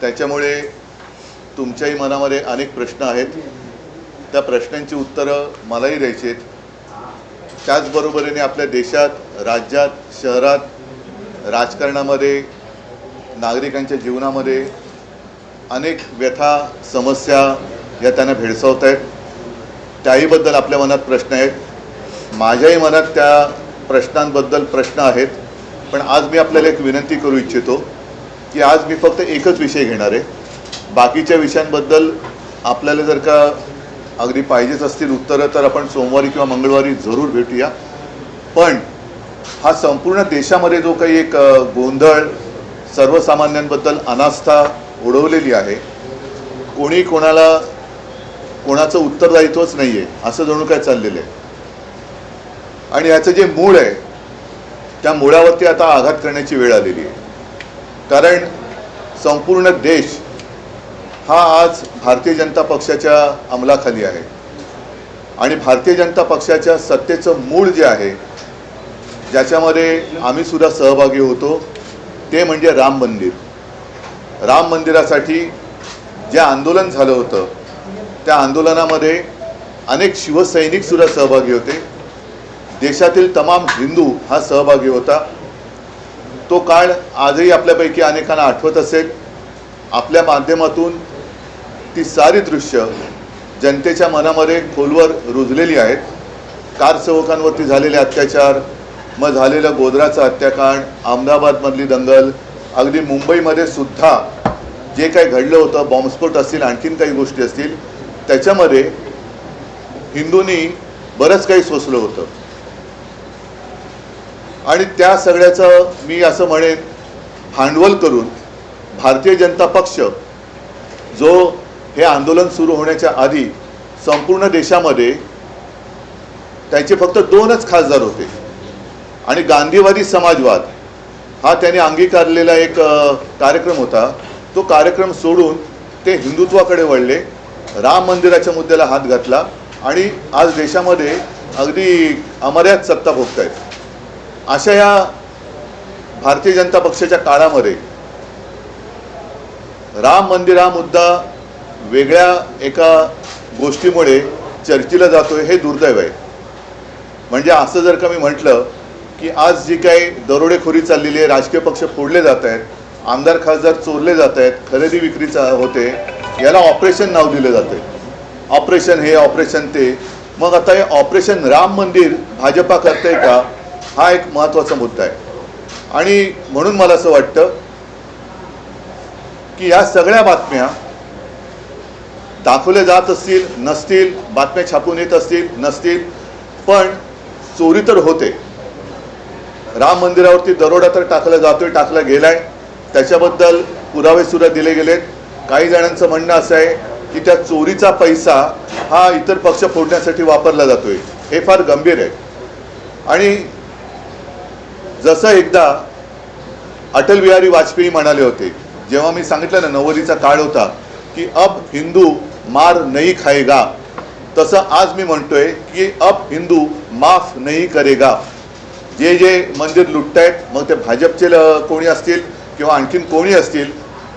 त्याच्यामुळे तुमच्याही मनामध्ये अनेक प्रश्न आहेत, त्या प्रश्नांची उत्तरं मलाही द्यायची आहेत। त्याचबरोबरीने आपल्या देशात, राज्यात, शहरात, राजकारणामध्ये, नागरिकांच्या जीवनामध्ये अनेक व्यथा, समस्या या त्यांना भेडसावत आहेत। त्याहीबद्दल आपल्या मनात प्रश्न आहेत, माझ्याही मनात त्या प्रश्नांबद्दल प्रश्न आहेत। पण आज मी आपल्याला एक विनंती करू इच्छितो की आज मी फक्त एकच विषय घेणार आहे। बाकीच्या विषयांबद्दल आपल्याला जर का अगदी पाहिजेच असतील उत्तरं तर आपण सोमवारी किंवा मंगळवारी जरूर भेटूया। पण हा संपूर्ण देशामध्ये जो काही एक गोंधळ, सर्वसामान्यांबद्दल अनास्था उडवलेली आहे, कोणी कोणाचं उत्तरदायित्वच नाही आहे असं जणू काय चाललेलं आहे। आणि याचं जे मूळ आहे त्या मुळावरती आता आघात करण्याची वेळ आलेली आहे। कारण संपूर्ण देश हा आज भारतीय जनता पक्षाच्या अंमलाखाली आहे आणि भारतीय जनता पक्षाच्या सत्तेचं मूळ जे आहे, ज्याच्यामध्ये आम्ही सुद्धा सहभागी होतो, ते म्हणजे राम मंदिर। राम मंदिरासाठी जे आंदोलन झालं होतं त्या आंदोलनामध्ये अनेक शिवसैनिक सुद्धा सहभागी होते, देशातील तमाम हिंदू हा सहभागी होता। तो काळ आजही आपल्यापैकी अनेकांना आठवत असेल। आपल्या माध्यमातून ती सारी दृश्य जनतेच्या मनामध्ये खोलवर रुजलेली आहेत। कारसेवकांवरती झालेले अत्याचार, मग झालेलं गोध्राचं हत्याकांड, अहमदाबादमधली दंगल, अगदी मुंबईमध्ये सुद्धा जे काही घडलं होतं, बॉम्बस्फोट असतील, आणखीन काही गोष्टी असतील, त्याच्यामध्ये हिंदूंनी बरंच काही सोसलं होतं। आणि त्या सगळ्याचं मी असं म्हणेन भांडवल करून भारतीय जनता पक्ष, जो हे आंदोलन सुरू होण्याच्या आधी संपूर्ण देशामध्ये त्याचे फक्त 2च खासदार होते आणि गांधीवादी समाजवाद हा त्यांनी अंगीकारलेला एक कार्यक्रम होता, तो कार्यक्रम सोडून ते हिंदुत्वाकडे वळले, राम मंदिराच्या मुद्द्याला हात घातला आणि आज देशामध्ये अगदी अमर्याद सत्ता भोगतायत। अशा या भारतीय जनता पक्षाच्या काळामध्ये राम मंदिर हा मुद्दा वेगळ्या एका गोष्टीमुळे चर्चेला जातोय, हे दुर्दैव आहे। म्हणजे असं जर का मी म्हटलं की आज जी काही दरोडेखोरी चाललेली आहे, राजकीय पक्ष फोडले जात आहेत, आमदार खासदार चोरले जात आहेत, खरेदी विक्रीचा होते, याला ऑपरेशन नाव दिलं जाते, ऑपरेशन हे, ऑपरेशन ते। मग आता हे ऑपरेशन राम मंदिर भाजपा करते का, हा एक महत्त्वाचा मुद्दा आहे। आणि म्हणून मला असं वाटतं की या सगळ्या बातम्या दाखवल्या जात असतील, नसतील, बातम्या छापून येत असतील, नसतील, पण चोरी तर होते। राम मंदिरावरती दरोडा तर टाकला जातोय, टाकला गेलाय, त्याच्याबद्दल पुरावे सुद्धा दिले गेलेत। काही जणांचं म्हणणं असं आहे की त्या चोरीचा पैसा हा इतर पक्ष फोडण्यासाठी वापरला जातोय, हे फार गंभीर आहे। आणि जसं एकदा अटल बिहारी वाजपेयी म्हणाले होते, जेव्हा मी सांगितलं ना 90चा काळ होता की अब हिंदू मार नहीं खाएगा, तसं आज मी म्हणतोय की अब हिंदू माफ नहीं करेगा। जे जे मंदिर लुटतायत, मग ते भाजपचे कोणी असतील किंवा आणखीन कोणी असतील,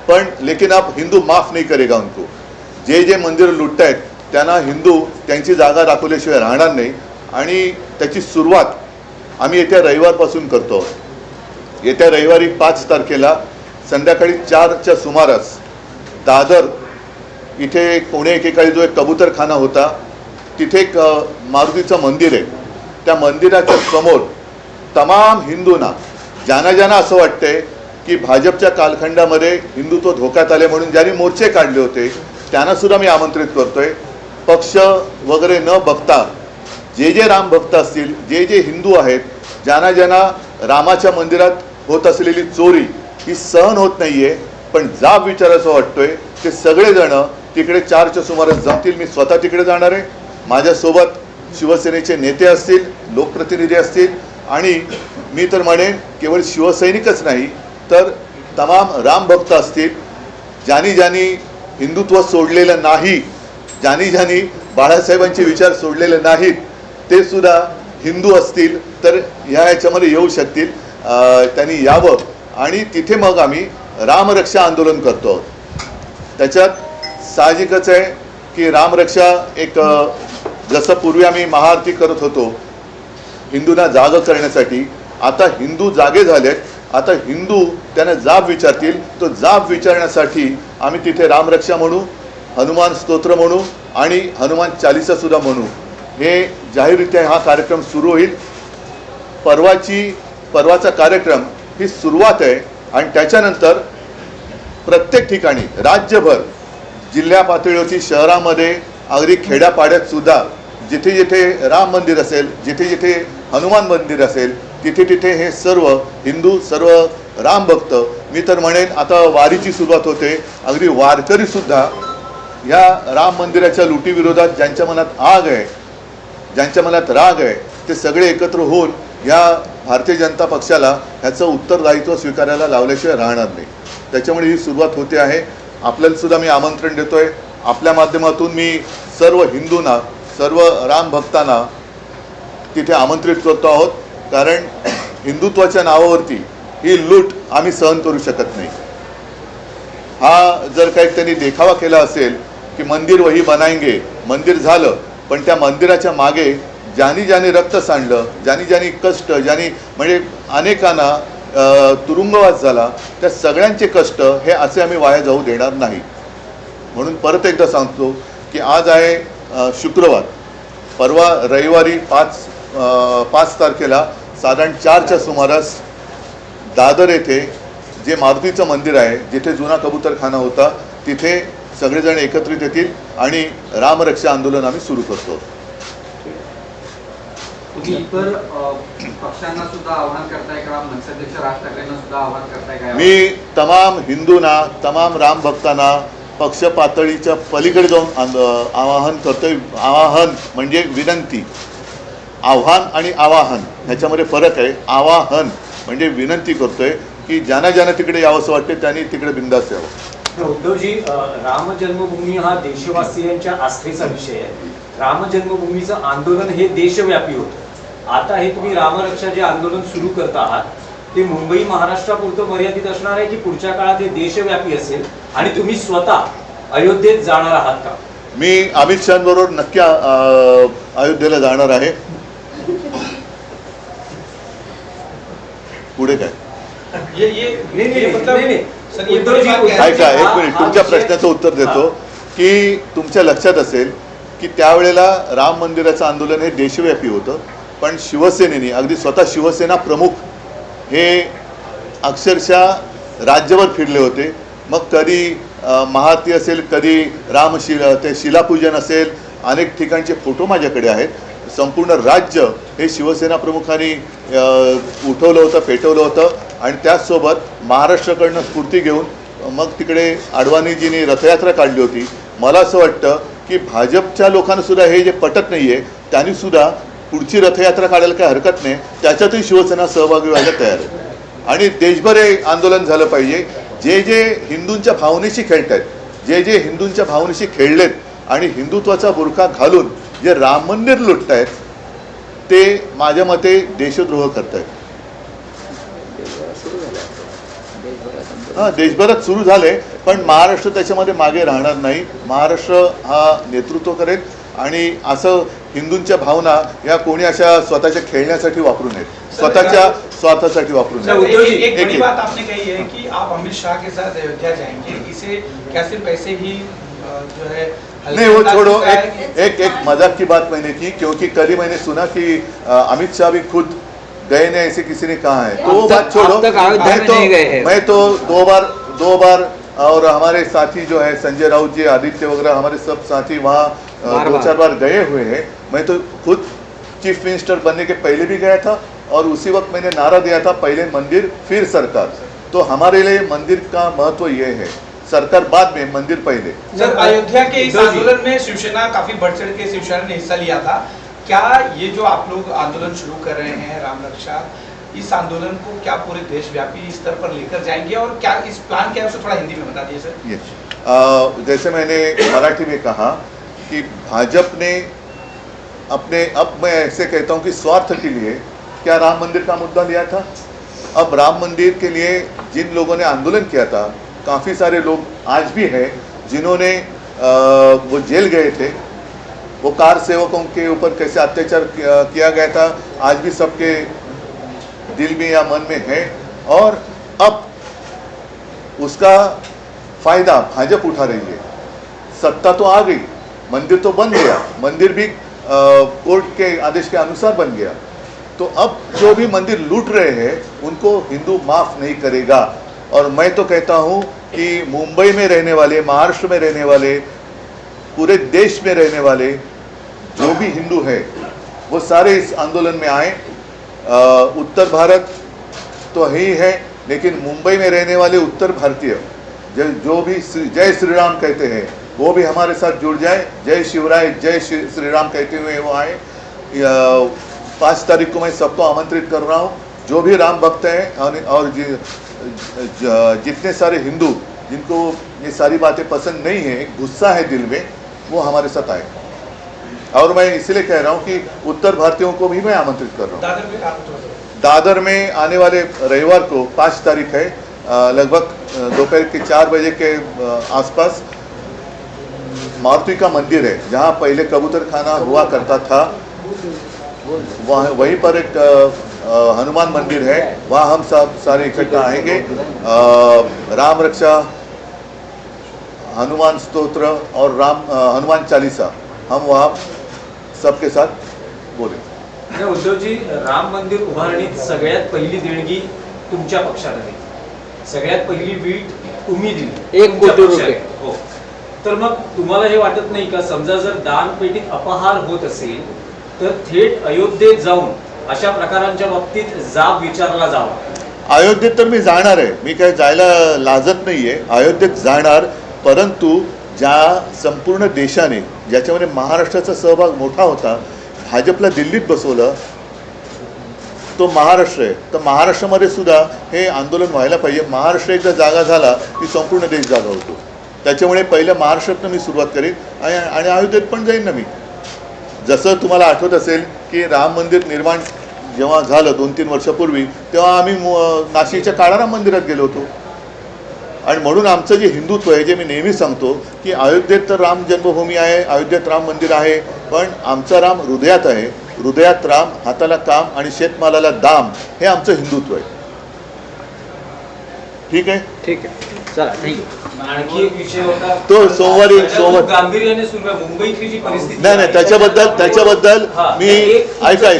पण लेकिन अब हिंदू माफ नहीं करेगा उनको। जे जे मंदिर लुटतायत त्यांना हिंदू त्यांची जागा दाखवल्याशिवाय राहणार नाही। आणि त्याची सुरुवात आम्ही येत्या रविवारपासून करतो। येत्या रविवारी 5 तारखेला संध्याकाळी 4च्या सुमारास दादर इथे पुणे एकेकाळी जो एक कबूतरखाना होता, तिथे एक मारुतीचं मंदिर आहे, त्या मंदिराच्या समोर तमाम हिंदूंना, ज्यांना असं वाटतंय की भाजपच्या कालखंडामध्ये हिंदुत्व धोक्यात आले म्हणून ज्यांनी मोर्चे काढले होते, त्यांना सुद्धा मी आमंत्रित करतोय। पक्ष वगैरे न बघता जे जे राम भक्त असतील, जे जे हिंदू आहेत, ज्यांना रामाच्या मंदिरात होत असलेली चोरी ही सहन होत नाहीये, पण जाब विचारायचा वाटतोय, ते सगळेजण तिकडे 4च्या सुमारास जमतील। मी स्वतः तिकडे जाणार आहे, माझ्यासोबत शिवसेनेचे नेते असतील, लोकप्रतिनिधी असतील, आणि मी तर म्हणेन केवळ शिवसैनिकच नाही तर तमाम राम भक्त असतील, ज्यांनी हिंदुत्व सोडलेलं नाही, ज्यांनी बाळासाहेबांचे विचार सोडलेले नाहीत, ते सुद्धा हिंदू असतील तर याच्यामध्ये येऊ शकतील। त्यांनी यावं आणि तिथे मग आम्ही रामरक्षा आंदोलन करतो आहोत। त्याच्यात साहजिकच आहे की रामरक्षा एक जसं पूर्वी आम्ही महाआरती करत होतो हिंदूंना जाग करण्यासाठी, आता हिंदू जागे झालेत, आता हिंदू त्यांना जाब विचारतील, तो जाब विचारण्यासाठी आम्ही तिथे रामरक्षा म्हणू, हनुमान स्तोत्र म्हणू आणि हनुमान चालीसा सुद्धा म्हणू. हे जाहीररित्या हा कार्यक्रम सुरू होईल. परवाचा कार्यक्रम ही सुरुवात आहे आणि त्याच्यानंतर प्रत्येक ठिकाणी राज्यभर जिल्हा पातळीवरती शहरामध्ये अगदी खेड्यापाड्यात सुद्धा जिथे जिथे राम मंदिर असेल, जिथे जिथे हनुमान मंदिर असेल, तिथे तिथे हे सर्व हिंदू, सर्व राम भक्त, मी तर म्हणेन आता वारीची सुरुवात होते, अगदी वारकरीसुद्धा ह्या राम मंदिराच्या लुटीविरोधात ज्यांच्या मनात आग आहे, ज्यांच्या मनात राग आहे, ते सगळे एकत्र होऊन या भारतीय जनता पक्षाला ह्याचं उत्तरदायित्व स्वीकारायला लावल्याशिवाय राहणार नाही. त्याच्यामुळे ही सुरुवात होते आहे. आपल्याला सुद्धा मी आमंत्रण देतोय. आपल्या माध्यमातून मी सर्व हिंदूंना, सर्व राम भक्तांना तिथे आमंत्रित करतो आहोत, कारण हिंदुत्वाच्या नावावरती ही लूट आम्ही सहन करू शकत नाही. हा जर काही त्यांनी देखावा केला असेल की मंदिर वही बनाएंगे, मंदिर झालं, पण त्या मंदिराच्या मागे ज्यांनी ज्यांनी रक्त सांडलं, ज्यांनी ज्यांनी कष्ट, ज्यांनी म्हणजे अनेकांना तुरुंगवास झाला, त्या सगळ्यांचे कष्ट हे असे आम्ही वाया जाऊ देणार नाही. म्हणून परत एकदा सांगतो की आज आहे शुक्रवार, परवा रविवारी 5 तारखेला साधारण 4च्या सुमारास दादर येथे जे मारुतीचं मंदिर आहे, जिथे जुना कबूतरखाना होता, तिथे सगळेजण एकत्रित येतील आणि रामरक्षा आंदोलन आम्ही सुरू करतो. तुम्ही इतर पक्षांना सुद्धा आव्हान करताय का? मनसेध्यक्ष राज ठाकरेंना सुद्धा आव्हान करताय का? मी तमाम हिंदूंना, तमाम राम भक्तांना पक्ष पातळीच्या पलीकडे जाऊन आवाहन करतोय. आवाहन म्हणजे विनंती. आव्हान आणि आवाहन ह्याच्यामध्ये फरक आहे. आवाहन म्हणजे विनंती करतोय की ज्यांना ज्यांना तिकडे यावंसं वाटते त्यांनी तिकडे बिंदास यावं. उद्धवजी, राम जन्मभूमी हा देशवासियांच्या आस्थेचा विषय आहे. राम जन्मभूमीचं आंदोलन हे देशव्यापी होतं. आता हे तुम्ही रामरक्षा जे आंदोलन सुरू करत आहात ते मुंबई महाराष्ट्रापुरतं मर्यादित असणार आहे की पुढच्या काळात हे देशव्यापी असेल आणि तुम्ही स्वतः अयोध्येत जाणार आहात का? मी अमित शहाबरोबर नक्की अयोध्येला जाणार आहे. पुढे काय ऐका, एक मिनिट तुमच्या प्रश्नाचं उत्तर देतो की तुमच्या लक्षात असेल की त्यावेळेला राम मंदिराचं आंदोलन हे देशव्यापी होतं, पण शिवसेनेने अगदी स्वतः शिवसेना प्रमुख हे अक्षरशः राज्यभर फिरले होते. मग कधी महाआरती असेल, कधी ते शिलापूजन असेल, अनेक ठिकाणचे फोटो माझ्याकडे आहेत. संपूर्ण राज्य हे शिवसेना प्रमुखांनी उठवलं होतं, पेटवलं होतं आणि त्याचसोबत महाराष्ट्राकडनं स्फूर्ती घेऊन मग तिकडे अडवाणीजींनी रथयात्रा काढली होती. मला असं वाटतं की भाजपच्या लोकांना सुद्धा हे जे पटत नाही आहे त्यांनी सुद्धा पुढची रथयात्रा काढायला काही हरकत नाही, त्याच्यातही शिवसेना सहभागी व्हायला तयार आहे. आणि देशभर हे आंदोलन झालं पाहिजे. जे जे हिंदूंच्या भावनेशी खेळत आहेत, जे जे हिंदूंच्या भावनेशी खेळलेत आणि हिंदुत्वाचा बुरखा घालून जे राम मंदिर लुटत आहेत ते माझ्या मते देशद्रोह करत आहेत. देशभरात सुरू झाले, पण महाराष्ट्र त्याच्यामध्ये मागे राहणार नाही. महाराष्ट्र हा नेतृत्व करेल आणि असं हिंदूंच्या भावना या कोणी अशा स्वतःच्या खेळण्यासाठी वापरू नयेत, स्वतःच्या स्वार्थासाठी वापरू नयेत. एक बड़ी बात आपने कही है कि आप अमित शाह के साथ अयोध्या जाएंगे, इसे क्या सिर्फ ऐसे ही जो है नहीं, वो छोड़ो. एक मजाक की बात मैंने की, क्योंकि कल ही मैंने सुना कि अमित शाह भी खुद गए ने, ऐसे किसी ने कहा है. तो वो बात छोड़ो. मैं तो दो बार और हमारे साथी जो है संजय राउत जी, आदित्य वगैरह, हमारे सब साथी वहाँ 2-4 बार गए हुए हैं. मैं तो खुद चीफ मिनिस्टर बनने के पहले भी गया था और उसी वक्त मैंने नारा दिया था, पहले मंदिर फिर सरकार. तो हमारे लिए मंदिर का महत्व ये है, सरकार बाद में, मंदिर पहले. सर, अयोध्या के इस आंदोलन में शिवसेना काफी बढ़ चढ़ के शिवसेना ने हिस्सा लिया था. क्या ये जो आप लोग आंदोलन शुरू कर रहे हैं राम रक्षा, इस आंदोलन को क्या पूरे देशव्यापी स्तर पर लेकर जाएंगे और क्या इस प्लान क्या है, उसे थोड़ा हिंदी में बता दीजिए सर. जैसे मैंने मराठी में कहा कि भाजपा ने अपने, अब मैं ऐसे कहता हूँ कि स्वार्थ के लिए क्या राम मंदिर का मुद्दा लिया था. अब राम मंदिर के लिए जिन लोगों ने आंदोलन किया था, काफ़ी सारे लोग आज भी हैं जिन्होंने वो जेल गए थे, वो कार सेवकों के ऊपर कैसे अत्याचार किया गया था, आज भी सबके दिल में या मन में है। और अब उसका फायदा भाजपा उठा रही है। सत्ता तो आ गई, मंदिर तो बन गया, मंदिर भी कोर्ट के आदेश के अनुसार बन गया, तो अब जो भी मंदिर लूट रहे हैं उनको हिंदू माफ नहीं करेगा। और मैं तो कहता हूं कि मुंबई में रहने वाले, महाराष्ट्र में रहने वाले, पूरे देश में रहने वाले जो भी हिंदू है वो सारे इस आंदोलन में आए। उत्तर भारत तो ही है, लेकिन मुंबई में रहने वाले उत्तर भारतीय जो भी जय श्री राम कहते हैं वो भी हमारे साथ जुड़ जाए। जय शिवराय, जय श्री राम कहते हुए वो आए। 5 तारीख को मैं सबको आमंत्रित कर रहा हूँ, जो भी राम भक्त हैं और जितने सारे हिंदू जिनको ये सारी बातें पसंद नहीं है, गुस्सा है दिल में, वो हमारे साथ आए। और मैं इसलिए कह रहा हूँ कि उत्तर भारतीयों को भी मैं आमंत्रित कर रहा हूँ। दादर में आने वाले रविवार को 5 तारीख है, लगभग दोपहर के 4 बजे के आसपास मारुति का मंदिर है, जहाँ पहले कबूतर खाना हुआ करता था, वहीं पर एक हनुमान मंदिर है, वहाँ हम सब सारे इकट्ठा आएंगे। राम रक्षा, हनुमान स्तोत्र और हनुमान चालीसा हम वहाँ सबके साथ बोले। उद्धवजी, राम मंदिर उभारणीत सगळ्यात पहिली देणगी तुमच्या पक्षाला दिली, सगळ्यात पहिली वीट तुम्ही दिली, 1 कोटी रुपये. हो. तर मग तुम्हाला हे वाटत नाही का, समजा जर दानपेटीत अपहार होत असेल तर थेट अयोध्येत जाऊन अशा प्रकारांच्या बाबतीत जाब विचारला जावा? अयोध्येत तर मी जाणार आहे, मी काय जायला लाजत नाहीये, अयोध्येत जाणार, परंतु ज्या संपूर्ण देशाने ज्याच्यामध्ये महाराष्ट्राचा सहभाग मोठा होता, भाजपला दिल्लीत बसवलं, तो महाराष्ट्र आहे, तर महाराष्ट्रामध्ये सुद्धा हे आंदोलन व्हायला पाहिजे. महाराष्ट्र एकदा जागा झाला की संपूर्ण देश जागा होतो. त्याच्यामुळे पहिलं महाराष्ट्रातनं मी सुरुवात करेन आणि अयोध्येत पण जाईन ना मी. जसं तुम्हाला आठवत असेल की राम मंदिर निर्माण जेव्हा झालं 2-3 वर्षापूर्वी, तेव्हा आम्ही नाशिकच्या काळाराम मंदिरात गेलो होतो. आणि म्हणून आमचं जे हिंदुत्व आहे, जे मी नेहमी सांगतो की अयोध्येत तर राम जन्मभूमी आहे, अयोध्येत राम मंदिर आहे, पण आमचा राम हृदयात आहे. हृदयात राम, हाताला काम आणि शेतमालाला दाम, हे आमचं हिंदुत्व आहे. ठीक आहे, ठीक आहे, चला, थँक्यू. आणखी एक विषय होता तो सोमवारी गांभीर्याने सुरू आहे मुंबईतली जी परिस्थिती. नाही, त्याच्याबद्दल मी ऐका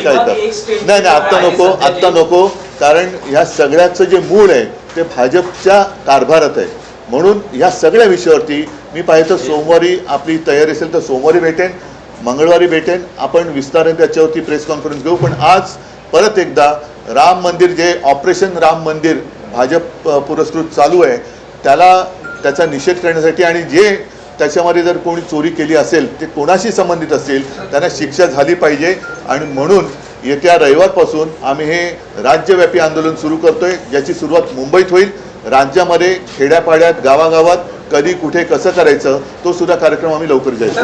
नाही, आत्ता नको, कारण ह्या सगळ्याचं जे मूळ आहे ते भाजपच्या कारभारात आहे. म्हणून ह्या सगळ्या विषयावरती मी पाहिजे सोमवारी आपली तयारी असेल तर सोमवारी भेटेन, मंगळवारी भेटेन, आपण विस्ताराने त्याच्यावरती प्रेस कॉन्फरन्स घेऊ. पण आज परत एकदा राम मंदिर, जे ऑपरेशन राम मंदिर भाजप पुरस्कृत चालू आहे, त्याचा निषेध करण्यासाठी, आणि जे त्याच्यामध्ये जर कोणी चोरी केली असेल, ते कोणाशी संबंधित असेल, त्यांना शिक्षा झाली पाहिजे. आणि म्हणून येत्या रविवारपासून आम्ही हे राज्यव्यापी आंदोलन सुरू करतोय, ज्याची सुरुवात मुंबईत होईल. राज्यामध्ये खेड्यापाड्यात, गावागावात कधी कुठे कसं करायचं, तो सुद्धा कार्यक्रम आम्ही लवकर जायचं.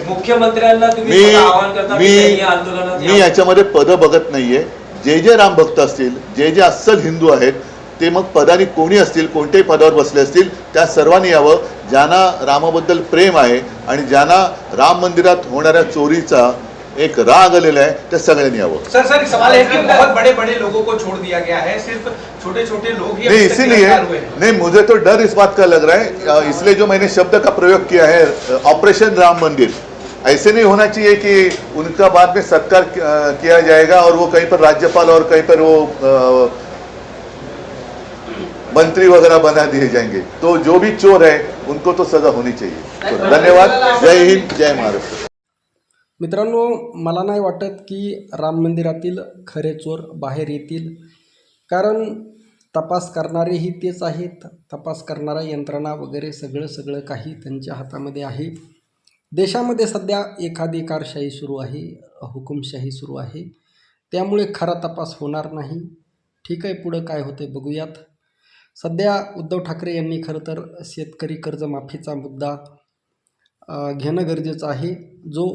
मुख्यमंत्र्यांना मी याच्यामध्ये पद बघत नाहीये. जे राम भक्त असतील, जे अस्सल हिंदू आहेत, ते मग पदानी कोणी असतील, कोणत्याही पदावर बसले असतील, त्या सर्वांनी यावं. ज्यांना रामाबद्दल प्रेम आहे आणि ज्यांना राम मंदिरात होणाऱ्या चोरीचा एक राग आलेला है, त्या सगळ्यांनी यावं. सर सवाल है कि बहुत बड़े लोगों को छोड़ दिया गया है, सिर्फ छोटे लोग ही नहीं, इसीलिए नहीं, मुझे तो डर इस बात का लग रहा है, इसलिए जो मैंने शब्द का प्रयोग किया है, ऑपरेशन राम मंदिर, ऐसे नहीं होना चाहिए कि उनका बाद में सत्कार किया जाएगा और वो कहीं पर राज्यपाल और कहीं पर वो मंत्री वगैरह बना दिए जाएंगे. तो जो भी चोर है उनको तो सजा होनी चाहिए. तो धन्यवाद. जय हिंद, जय महाराष्ट्र. मित्रांनो, मला नाही वाटत की राम मंदिरातील खरे चोर बाहेर येतील, कारण तपास करणारेही तेच आहेत. तपास करणारा यंत्रणा वगैरे सगळं काही त्यांच्या हातामध्ये आहे. देशामध्ये सध्या एकाधिकारशाही सुरू आहे, हुकुमशाही सुरू आहे, त्यामुळे खरा तपास होणार नाही. ठीक आहे, पुढं काय होते बघूयात. सध्या उद्धव ठाकरे यांनी खरं तर शेतकरी कर्जमाफीचा मुद्दा घेणं गरजेचं आहे, जो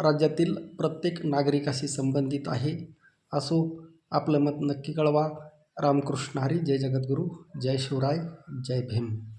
राज्यातील प्रत्येक नागरिकाशी संबंधित आहे. असो आपलं मत नक्की कळवा. रामकृष्ण हरी. जय जगद्गुरू. जय शिवराय. जय भीम.